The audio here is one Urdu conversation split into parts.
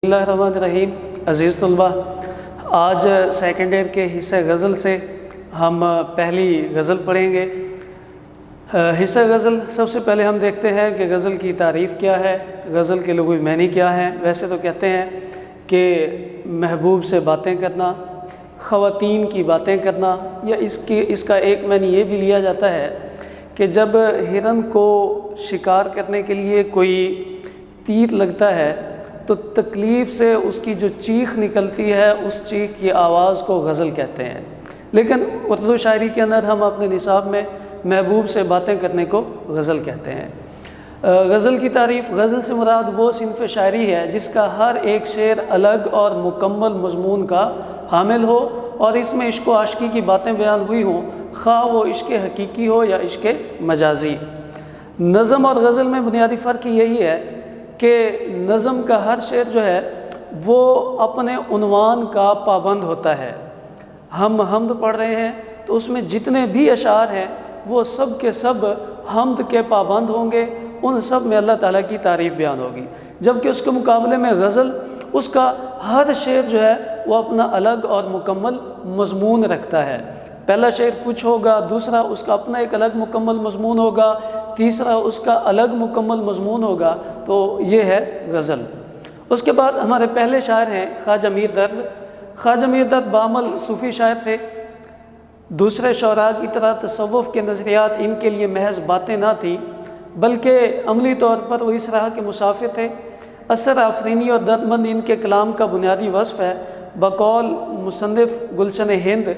بسم اللہ الرحمن الرحیم۔ عزیز طلبہ، آج سیکنڈ ایئر کے حصہ غزل سے ہم پہلی غزل پڑھیں گے۔ حصہ غزل سب سے پہلے ہم دیکھتے ہیں کہ غزل کی تعریف کیا ہے، غزل کے لغوی معنی کیا ہیں۔ ویسے تو کہتے ہیں کہ محبوب سے باتیں کرنا، خواتین کی باتیں کرنا، یا اس کا ایک معنی یہ بھی لیا جاتا ہے کہ جب ہرن کو شکار کرنے کے لیے کوئی تیر لگتا ہے تو تکلیف سے اس کی جو چیخ نکلتی ہے، اس چیخ کی آواز کو غزل کہتے ہیں۔ لیکن اردو شاعری کے اندر ہم اپنے نصاب میں محبوب سے باتیں کرنے کو غزل کہتے ہیں۔ غزل کی تعریف، غزل سے مراد وہ صنف شاعری ہے جس کا ہر ایک شعر الگ اور مکمل مضمون کا حامل ہو اور اس میں عشق و عاشقی کی باتیں بیان ہوئی ہوں، خواہ وہ عشق حقیقی ہو یا عشق مجازی۔ نظم اور غزل میں بنیادی فرق یہی ہے کہ نظم کا ہر شعر جو ہے وہ اپنے عنوان کا پابند ہوتا ہے۔ ہم حمد پڑھ رہے ہیں تو اس میں جتنے بھی اشعار ہیں وہ سب کے سب حمد کے پابند ہوں گے، ان سب میں اللہ تعالیٰ کی تعریف بیان ہوگی، جبکہ اس کے مقابلے میں غزل، اس کا ہر شعر جو ہے وہ اپنا الگ اور مکمل مضمون رکھتا ہے۔ پہلا شعر کچھ ہوگا، دوسرا اس کا اپنا ایک الگ مکمل مضمون ہوگا، تیسرا اس کا الگ مکمل مضمون ہوگا۔ تو یہ ہے غزل۔ اس کے بعد ہمارے پہلے شاعر ہیں خواجہ میر درد۔ خواجہ میر درد بعمل صوفی شاعر تھے۔ دوسرے شعراء کی طرح تصوف کے نظریات ان کے لیے محض باتیں نہ تھیں، بلکہ عملی طور پر وہ اس راہ کے مسافر تھے۔ اثر آفرینی اور دردمند ان کے کلام کا بنیادی وصف ہے۔ بقول مصنف گلشن ہند،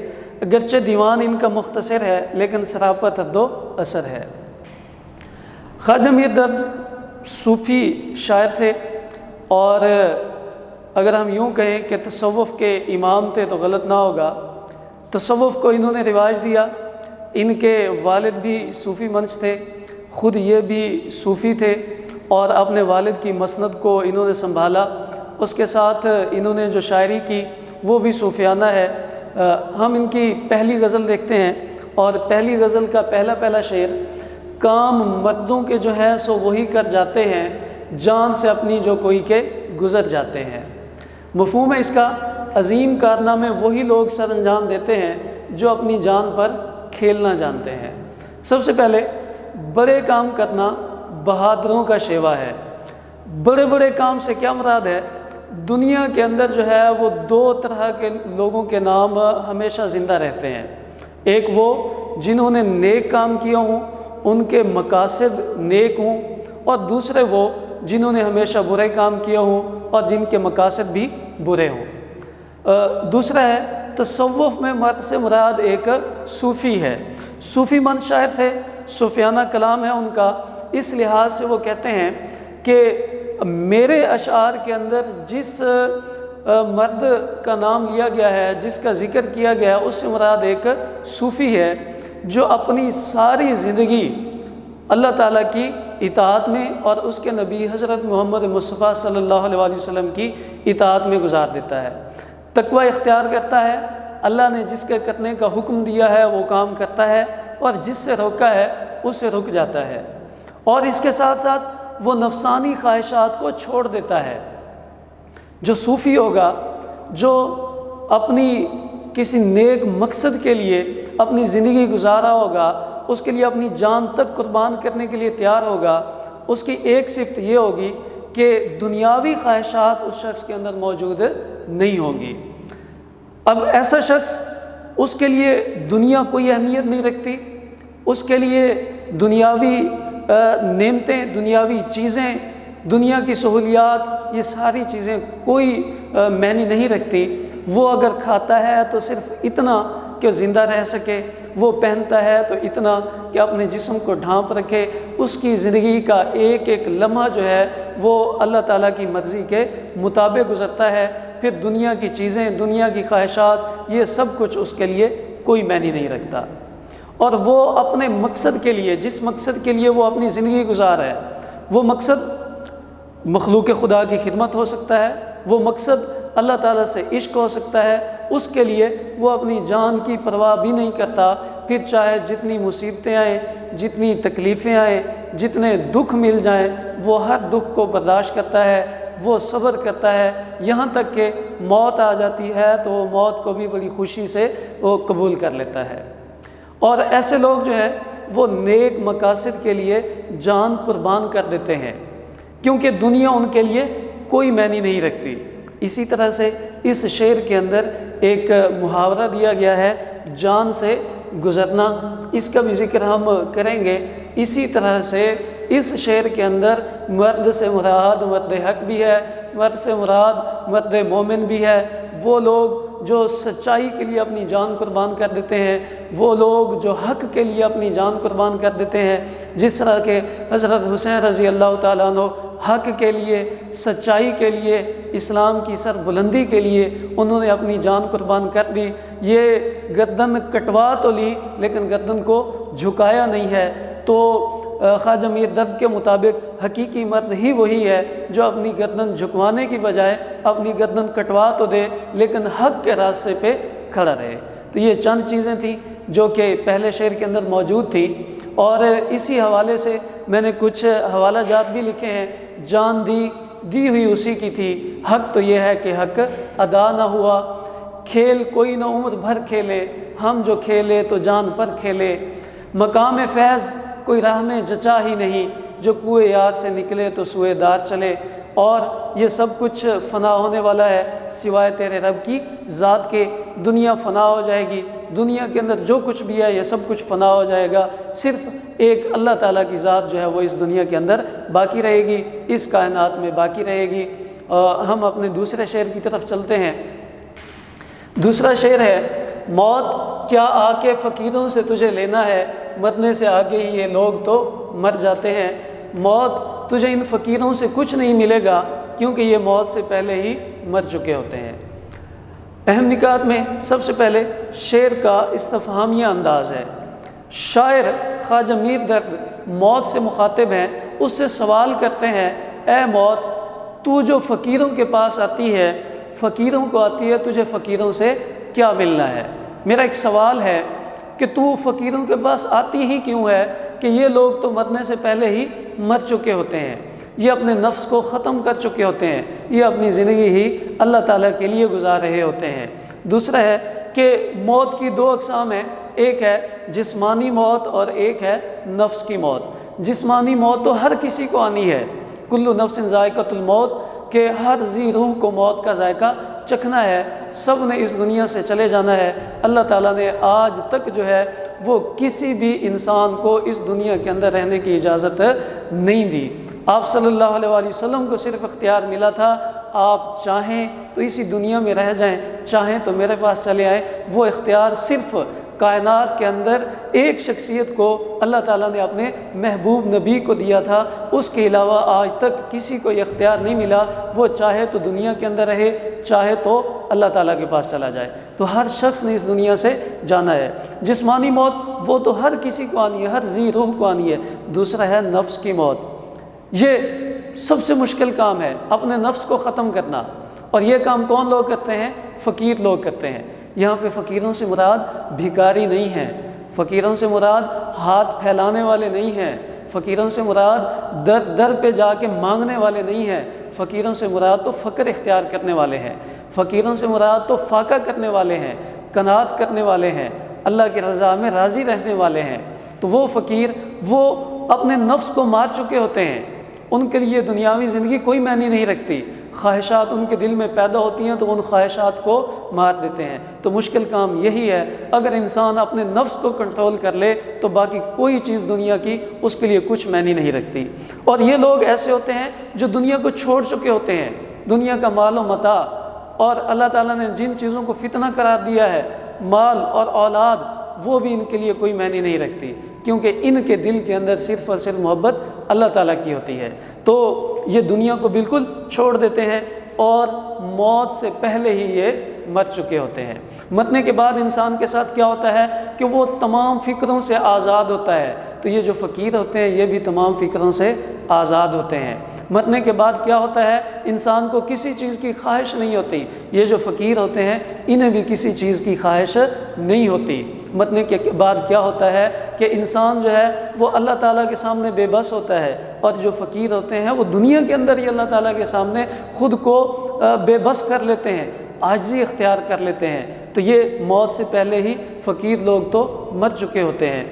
اگرچہ دیوان ان کا مختصر ہے لیکن سراپا تد و اثر ہے۔ خواجہ میر درد صوفی شاعر تھے، اور اگر ہم یوں کہیں کہ تصوف کے امام تھے تو غلط نہ ہوگا۔ تصوف کو انہوں نے رواج دیا۔ ان کے والد بھی صوفی منش تھے، خود یہ بھی صوفی تھے، اور اپنے والد کی مسند کو انہوں نے سنبھالا۔ اس کے ساتھ انہوں نے جو شاعری کی وہ بھی صوفیانہ ہے۔ ہم ان کی پہلی غزل دیکھتے ہیں، اور پہلی غزل کا پہلا شعر: کام مردوں کے جو ہیں سو وہی کر جاتے ہیں، جان سے اپنی جو کوئی کے گزر جاتے ہیں۔ مفہوم ہے اس کا: عظیم کارنامے وہی لوگ سر انجام دیتے ہیں جو اپنی جان پر کھیلنا جانتے ہیں۔ سب سے پہلے بڑے کام کرنا بہادروں کا شیوا ہے۔ بڑے بڑے کام سے کیا مراد ہے؟ دنیا کے اندر جو ہے وہ دو طرح کے لوگوں کے نام ہمیشہ زندہ رہتے ہیں۔ ایک وہ جنہوں نے نیک کام کیا ہوں، ان کے مقاصد نیک ہوں، اور دوسرے وہ جنہوں نے ہمیشہ برے کام کیا ہوں اور جن کے مقاصد بھی برے ہوں۔ دوسرا ہے تصوف میں مرد سے مراد ایک صوفی ہے۔ صوفی مند شاعر تھے، صوفیانہ کلام ہے ان کا۔ اس لحاظ سے وہ کہتے ہیں کہ میرے اشعار کے اندر جس مرد کا نام لیا گیا ہے، جس کا ذکر کیا گیا ہے، اس سے مراد ایک صوفی ہے جو اپنی ساری زندگی اللہ تعالیٰ کی اطاعت میں اور اس کے نبی حضرت محمد مصطفیٰ صلی اللہ علیہ وسلم کی اطاعت میں گزار دیتا ہے۔ تقوی اختیار کرتا ہے، اللہ نے جس کے کرنے کا حکم دیا ہے وہ کام کرتا ہے، اور جس سے روکا ہے اس سے رک جاتا ہے، اور اس کے ساتھ ساتھ وہ نفسانی خواہشات کو چھوڑ دیتا ہے۔ جو صوفی ہوگا، جو اپنی کسی نیک مقصد کے لیے اپنی زندگی گزارا ہوگا، اس کے لیے اپنی جان تک قربان کرنے کے لیے تیار ہوگا، اس کی ایک صفت یہ ہوگی کہ دنیاوی خواہشات اس شخص کے اندر موجود نہیں ہوگی۔ اب ایسا شخص، اس کے لیے دنیا کوئی اہمیت نہیں رکھتی، اس کے لیے دنیاوی نعمتیں، دنیاوی چیزیں، دنیا کی سہولیات، یہ ساری چیزیں کوئی معنی نہیں رکھتی۔ وہ اگر کھاتا ہے تو صرف اتنا کہ زندہ رہ سکے، وہ پہنتا ہے تو اتنا کہ اپنے جسم کو ڈھانپ رکھے۔ اس کی زندگی کا ایک ایک لمحہ جو ہے وہ اللہ تعالیٰ کی مرضی کے مطابق گزرتا ہے۔ پھر دنیا کی چیزیں، دنیا کی خواہشات، یہ سب کچھ اس کے لیے کوئی معنی نہیں رکھتا، اور وہ اپنے مقصد کے لیے، جس مقصد کے لیے وہ اپنی زندگی گزارا ہے، وہ مقصد مخلوق خدا کی خدمت ہو سکتا ہے، وہ مقصد اللہ تعالیٰ سے عشق ہو سکتا ہے، اس کے لیے وہ اپنی جان کی پرواہ بھی نہیں کرتا۔ پھر چاہے جتنی مصیبتیں آئیں، جتنی تکلیفیں آئیں، جتنے دکھ مل جائیں، وہ ہر دکھ کو برداشت کرتا ہے، وہ صبر کرتا ہے، یہاں تک کہ موت آ جاتی ہے تو وہ موت کو بھی بڑی خوشی سے وہ قبول کر لیتا ہے۔ اور ایسے لوگ جو ہیں وہ نیک مقاصد کے لیے جان قربان کر دیتے ہیں، کیونکہ دنیا ان کے لیے کوئی معنی نہیں رکھتی۔ اسی طرح سے اس شعر کے اندر ایک محاورہ دیا گیا ہے، جان سے گزرنا، اس کا بھی ذکر ہم کریں گے۔ اسی طرح سے اس شعر کے اندر مرد سے مراد مرد حق بھی ہے، مرد سے مراد مرد مومن بھی ہے، وہ لوگ جو سچائی کے لیے اپنی جان قربان کر دیتے ہیں، وہ لوگ جو حق کے لیے اپنی جان قربان کر دیتے ہیں، جس طرح کہ حضرت حسین رضی اللہ تعالیٰ عنہ حق کے لیے، سچائی کے لیے، اسلام کی سر بلندی کے لیے انہوں نے اپنی جان قربان کر دی۔ یہ گردن کٹوا تو لی لیکن گردن کو جھکایا نہیں ہے۔ تو خواجہ میر درد کے مطابق حقیقی مرد ہی وہی ہے جو اپنی گردن جھکوانے کی بجائے اپنی گردن کٹوا تو دے لیکن حق کے راستے پہ کھڑا رہے۔ تو یہ چند چیزیں تھیں جو کہ پہلے شعر کے اندر موجود تھی، اور اسی حوالے سے میں نے کچھ حوالہ جات بھی لکھے ہیں۔ جان دی ہوئی اسی کی تھی، حق تو یہ ہے کہ حق ادا نہ ہوا، کھیل کوئی نہ عمر بھر کھیلے، ہم جو کھیلے تو جان پر کھیلے، مقام فیض کوئی راہ میں جچا ہی نہیں، جو کوئے یاد سے نکلے تو سوئے دار چلے، اور یہ سب کچھ فنا ہونے والا ہے سوائے تیرے رب کی ذات کے۔ دنیا فنا ہو جائے گی، دنیا کے اندر جو کچھ بھی ہے یہ سب کچھ فنا ہو جائے گا، صرف ایک اللہ تعالیٰ کی ذات جو ہے وہ اس دنیا کے اندر باقی رہے گی، اس کائنات میں باقی رہے گی۔ ہم اپنے دوسرے شعر کی طرف چلتے ہیں۔ دوسرا شعر ہے، موت کیا آ کے فقیروں سے تجھے لینا ہے، مرنے سے آگے ہی یہ لوگ تو مر جاتے ہیں۔ موت تجھے ان فقیروں سے کچھ نہیں ملے گا کیونکہ یہ موت سے پہلے ہی مر چکے ہوتے ہیں۔ اہم نکات میں سب سے پہلے شعر کا استفہامیہ انداز ہے۔ شاعر خواجہ میر درد موت سے مخاطب ہیں، اس سے سوال کرتے ہیں، اے موت تو جو فقیروں کے پاس آتی ہے، فقیروں کو آتی ہے، تجھے فقیروں سے کیا ملنا ہے؟ میرا ایک سوال ہے کہ تو فقیروں کے پاس آتی ہی کیوں ہے کہ یہ لوگ تو مرنے سے پہلے ہی مر چکے ہوتے ہیں، یہ اپنے نفس کو ختم کر چکے ہوتے ہیں، یہ اپنی زندگی ہی اللہ تعالیٰ کے لیے گزار رہے ہوتے ہیں۔ دوسرا ہے کہ موت کی دو اقسام ہیں، ایک ہے جسمانی موت اور ایک ہے نفس کی موت۔ جسمانی موت تو ہر کسی کو آنی ہے، کل نفس ذائقۃ الموت، کہ ہر ذی روح کو موت کا ذائقہ چکھنا ہے، سب نے اس دنیا سے چلے جانا ہے۔ اللہ تعالیٰ نے آج تک جو ہے وہ کسی بھی انسان کو اس دنیا کے اندر رہنے کی اجازت نہیں دی۔ آپ صلی اللہ علیہ وآلہ وسلم کو صرف اختیار ملا تھا، آپ چاہیں تو اسی دنیا میں رہ جائیں، چاہیں تو میرے پاس چلے آئیں۔ وہ اختیار صرف کائنات کے اندر ایک شخصیت کو اللہ تعالیٰ نے اپنے محبوب نبی کو دیا تھا، اس کے علاوہ آج تک کسی کو یہ اختیار نہیں ملا، وہ چاہے تو دنیا کے اندر رہے، چاہے تو اللہ تعالیٰ کے پاس چلا جائے۔ تو ہر شخص نے اس دنیا سے جانا ہے۔ جسمانی موت وہ تو ہر کسی کو آنی ہے، ہر ذی روح کو آنی ہے۔ دوسرا ہے نفس کی موت، یہ سب سے مشکل کام ہے، اپنے نفس کو ختم کرنا، اور یہ کام کون لوگ کرتے ہیں؟ فقیر لوگ کرتے ہیں۔ یہاں پہ فقیروں سے مراد بھکاری نہیں ہے، فقیروں سے مراد ہاتھ پھیلانے والے نہیں ہیں، فقیروں سے مراد در در پہ جا کے مانگنے والے نہیں ہیں، فقیروں سے مراد تو فقر اختیار کرنے والے ہیں، فقیروں سے مراد تو فاقہ کرنے والے ہیں، قناعت کرنے والے ہیں، اللہ کی رضا میں راضی رہنے والے ہیں۔ تو وہ فقیر وہ اپنے نفس کو مار چکے ہوتے ہیں، ان کے لیے دنیاوی زندگی کوئی معنی نہیں رکھتی، خواہشات ان کے دل میں پیدا ہوتی ہیں تو ان خواہشات کو مار دیتے ہیں۔ تو مشکل کام یہی ہے، اگر انسان اپنے نفس کو کنٹرول کر لے تو باقی کوئی چیز دنیا کی اس کے لیے کچھ معنی نہیں رکھتی۔ اور یہ لوگ ایسے ہوتے ہیں جو دنیا کو چھوڑ چکے ہوتے ہیں، دنیا کا مال و متاع، اور اللہ تعالیٰ نے جن چیزوں کو فتنہ قرار دیا ہے، مال اور اولاد، وہ بھی ان کے لیے کوئی معنی نہیں رکھتی، کیونکہ ان کے دل کے اندر صرف اور صرف محبت اللہ تعالیٰ کی ہوتی ہے۔ تو یہ دنیا کو بالکل چھوڑ دیتے ہیں اور موت سے پہلے ہی یہ مر چکے ہوتے ہیں۔ مرنے کے بعد انسان کے ساتھ کیا ہوتا ہے کہ وہ تمام فکروں سے آزاد ہوتا ہے۔ تو یہ جو فقیر ہوتے ہیں یہ بھی تمام فکروں سے آزاد ہوتے ہیں۔ مرنے کے بعد کیا ہوتا ہے؟ انسان کو کسی چیز کی خواہش نہیں ہوتی۔ یہ جو فقیر ہوتے ہیں انہیں بھی کسی چیز کی خواہش نہیں ہوتی۔ مرنے کے بعد کیا ہوتا ہے کہ انسان جو ہے وہ اللہ تعالیٰ کے سامنے بے بس ہوتا ہے، اور جو فقیر ہوتے ہیں وہ دنیا کے اندر ہی اللہ تعالیٰ کے سامنے خود کو بے بس کر لیتے ہیں، عاجزی اختیار کر لیتے ہیں۔ تو یہ موت سے پہلے ہی فقیر لوگ تو مر چکے ہوتے ہیں۔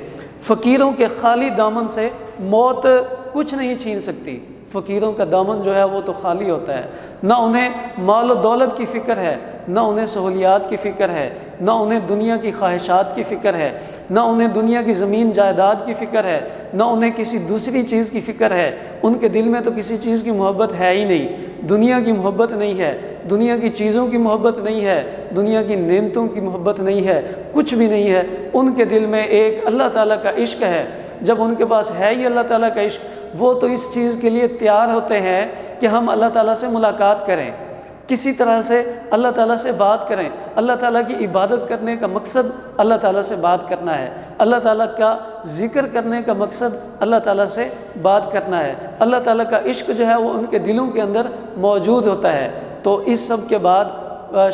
فقیروں کے خالی دامن سے موت کچھ نہیں چھین سکتی۔ فقیروں کا دامن جو ہے وہ تو خالی ہوتا ہے، نہ انہیں مال و دولت کی فکر ہے، نہ انہیں سہولیات کی فکر ہے، نہ انہیں دنیا کی خواہشات کی فکر ہے، نہ انہیں دنیا کی زمین جائیداد کی فکر ہے، نہ انہیں کسی دوسری چیز کی فکر ہے۔ ان کے دل میں تو کسی چیز کی محبت ہے ہی نہیں، دنیا کی محبت نہیں ہے، دنیا کی چیزوں کی محبت نہیں ہے، دنیا کی نعمتوں کی محبت نہیں ہے، کچھ بھی نہیں ہے۔ ان کے دل میں ایک اللہ تعالیٰ کا عشق ہے۔ جب ان کے پاس ہے ہی اللہ تعالیٰ کا عشق، وہ تو اس چیز کے لیے تیار ہوتے ہیں کہ ہم اللہ تعالیٰ سے ملاقات کریں، کسی طرح سے اللہ تعالیٰ سے بات کریں۔ اللہ تعالیٰ کی عبادت کرنے کا مقصد اللہ تعالیٰ سے بات کرنا ہے، اللہ تعالیٰ کا ذکر کرنے کا مقصد اللہ تعالیٰ سے بات کرنا ہے۔ اللہ تعالیٰ کا عشق جو ہے وہ ان کے دلوں کے اندر موجود ہوتا ہے۔ تو اس سب کے بعد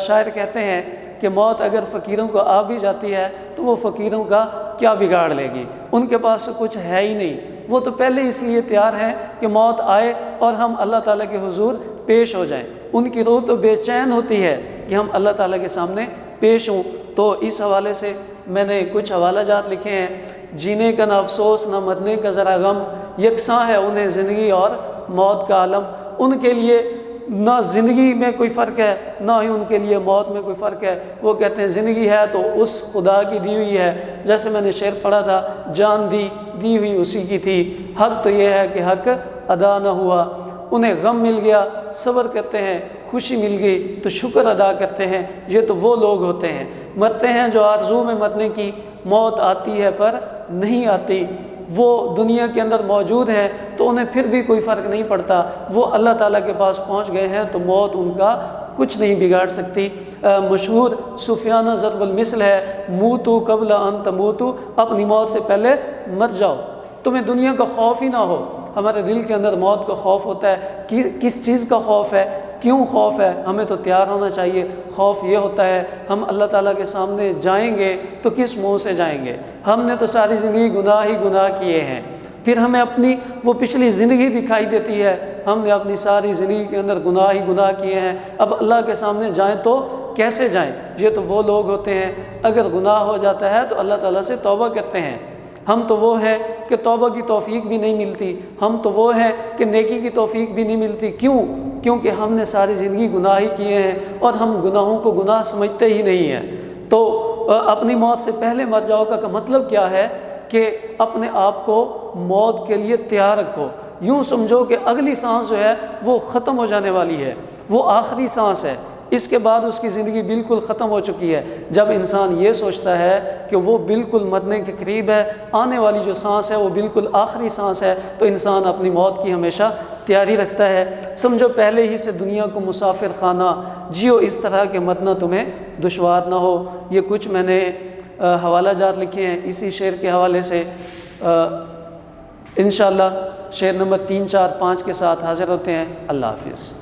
شاعر کہتے ہیں کہ موت اگر فقیروں کو آ بھی جاتی ہے تو وہ فقیروں کا کیا بگاڑ لے گی، ان کے پاس کچھ ہے ہی نہیں۔ وہ تو پہلے اس لیے تیار ہیں کہ موت آئے اور ہم اللہ تعالیٰ کے حضور پیش ہو جائیں۔ ان کی روح تو بے چین ہوتی ہے کہ ہم اللہ تعالیٰ کے سامنے پیش ہوں۔ تو اس حوالے سے میں نے کچھ حوالہ جات لکھے ہیں۔ جینے کا نہ افسوس نہ مرنے کا ذرا غم، یکساں ہے انہیں زندگی اور موت کا عالم۔ ان کے لیے نہ زندگی میں کوئی فرق ہے، نہ ہی ان کے لیے موت میں کوئی فرق ہے۔ وہ کہتے ہیں زندگی ہے تو اس خدا کی دی ہوئی ہے، جیسے میں نے شعر پڑھا تھا، جان دی ہوئی اسی کی تھی، حق تو یہ ہے کہ حق ادا نہ ہوا۔ انہیں غم مل گیا، صبر کرتے ہیں، خوشی مل گئی تو شکر ادا کرتے ہیں۔ یہ تو وہ لوگ ہوتے ہیں، مرتے ہیں جو آرزو میں مرنے کی، موت آتی ہے پر نہیں آتی۔ وہ دنیا کے اندر موجود ہیں تو انہیں پھر بھی کوئی فرق نہیں پڑتا، وہ اللہ تعالیٰ کے پاس پہنچ گئے ہیں تو موت ان کا کچھ نہیں بگاڑ سکتی۔ مشہور صوفیانہ ضرب المثل ہے، موتو قبل ان تموتو، اپنی موت سے پہلے مر جاؤ، تمہیں دنیا کا خوف ہی نہ ہو۔ ہمارے دل کے اندر موت کا خوف ہوتا ہے، کس چیز کا خوف ہے، کیوں خوف ہے؟ ہمیں تو تیار ہونا چاہیے۔ خوف یہ ہوتا ہے ہم اللہ تعالیٰ کے سامنے جائیں گے تو کس منہ سے جائیں گے؟ ہم نے تو ساری زندگی گناہ ہی گناہ کیے ہیں، پھر ہمیں اپنی وہ پچھلی زندگی دکھائی دیتی ہے، ہم نے اپنی ساری زندگی کے اندر گناہ ہی گناہ کیے ہیں، اب اللہ کے سامنے جائیں تو کیسے جائیں؟ یہ تو وہ لوگ ہوتے ہیں اگر گناہ ہو جاتا ہے تو اللہ تعالیٰ سے توبہ کرتے ہیں۔ ہم تو وہ ہیں کہ توبہ کی توفیق بھی نہیں ملتی، ہم تو وہ ہیں کہ نیکی کی توفیق بھی نہیں ملتی۔ کیونکہ ہم نے ساری زندگی گناہ ہی کیے ہیں اور ہم گناہوں کو گناہ سمجھتے ہی نہیں ہیں۔ تو اپنی موت سے پہلے مر جاؤ کا مطلب کیا ہے کہ اپنے آپ کو موت کے لیے تیار رکھو۔ یوں سمجھو کہ اگلی سانس جو ہے وہ ختم ہو جانے والی ہے، وہ آخری سانس ہے، اس کے بعد اس کی زندگی بالکل ختم ہو چکی ہے۔ جب انسان یہ سوچتا ہے کہ وہ بالکل مرنے کے قریب ہے، آنے والی جو سانس ہے وہ بالکل آخری سانس ہے، تو انسان اپنی موت کی ہمیشہ تیاری رکھتا ہے۔ سمجھو پہلے ہی سے دنیا کو مسافر خانہ جیو، اس طرح کہ مرنا تمہیں دشوار نہ ہو۔ یہ کچھ میں نے حوالہ جات لکھے ہیں اسی شعر کے حوالے سے۔ انشاءاللہ شعر نمبر 3، 4، 5 کے ساتھ حاضر ہوتے ہیں۔ اللہ حافظ۔